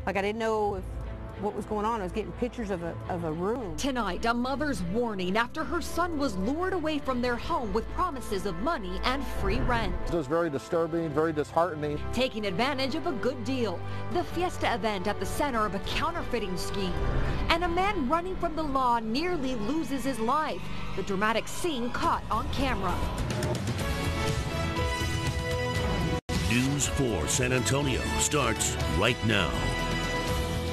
Like, I didn't know what was going on. I was getting pictures of a room. Tonight, a mother's warning after her son was lured away from their home with promises of money and free rent. It was very disturbing, very disheartening. Taking advantage of a good deal. The Fiesta event at the center of a counterfeiting scheme. And a man running from the law nearly loses his life. The dramatic scene caught on camera. News 4 San Antonio starts right now.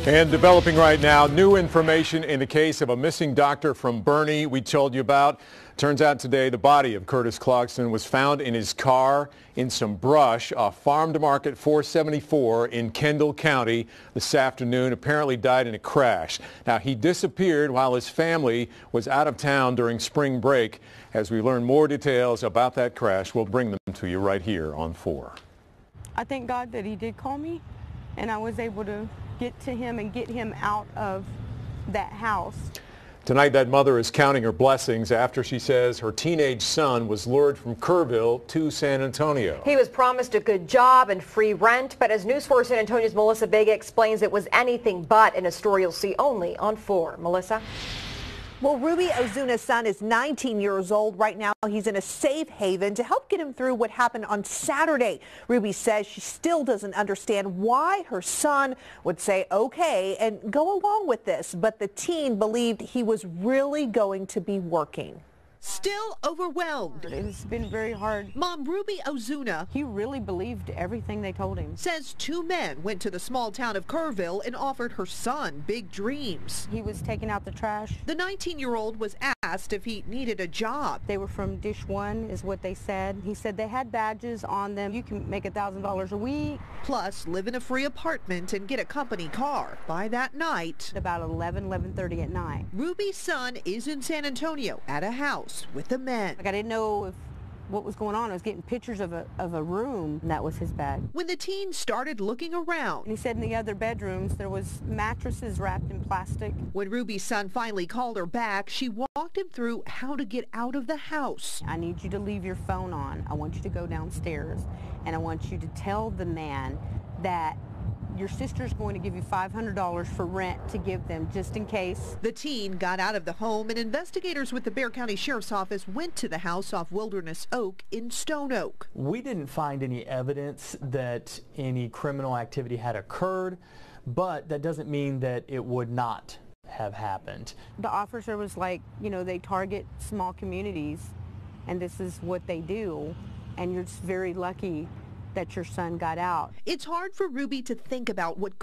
And developing right now, new information in the case of a missing doctor from Bernie we told you about. Turns out today the body of Curtis Clarkson was found in his car in some brush off Farm to Market 474 in Kendall County this afternoon. Apparently died in a crash. Now, he disappeared while his family was out of town during spring break. As we learn more details about that crash, we'll bring them to you right here on 4. I thank God that he did call me, and I was able to get to him and get him out of that house. Tonight, that mother is counting her blessings after she says her teenage son was lured from Kerrville to San Antonio. He was promised a good job and free rent, but as News 4 San Antonio's Melissa Vega explains, it was anything but, in a story you'll see only on 4. Melissa? Well, Ruby Ozuna's son is 19 years old. Right now, he's in a safe haven to help get him through what happened on Saturday. Ruby says she still doesn't understand why her son would say okay and go along with this, but the teen believed he was really going to be working. Still overwhelmed. It's been very hard. Mom Ruby Ozuna, He really believed everything they told him. says 2 men went to the small town of Kerrville and offered her son big dreams. He was taking out the trash. The 19-year-old was asked if he needed a job. They were from Dish 1 is what they said. He said they had badges on them. You can make $1,000 a week. Plus, live in a free apartment and get a company car. By that night, About 11:30 at night. Ruby's son is in San Antonio at a house with the men. Like, I didn't know what was going on. I was getting pictures of a room, and that was his bag. When the teen started looking And around, he said in the other bedrooms there was mattresses wrapped in plastic. when Ruby's son finally called her back, she walked him through how to get out of the house. I need you to leave your phone on. I want you to go downstairs, and I want you to tell the man that your sister's going to give you $500 for rent to give them just in case. The teen got out of the home, and investigators with the Bexar County Sheriff's Office went to the house off Wilderness Oak in Stone Oak. We didn't find any evidence that any criminal activity had occurred, but that doesn't mean that it would not have happened. The officer was like, you know, they target small communities, and this is what they do, and you're just very lucky that your son got out. It's hard for Ruby to think about what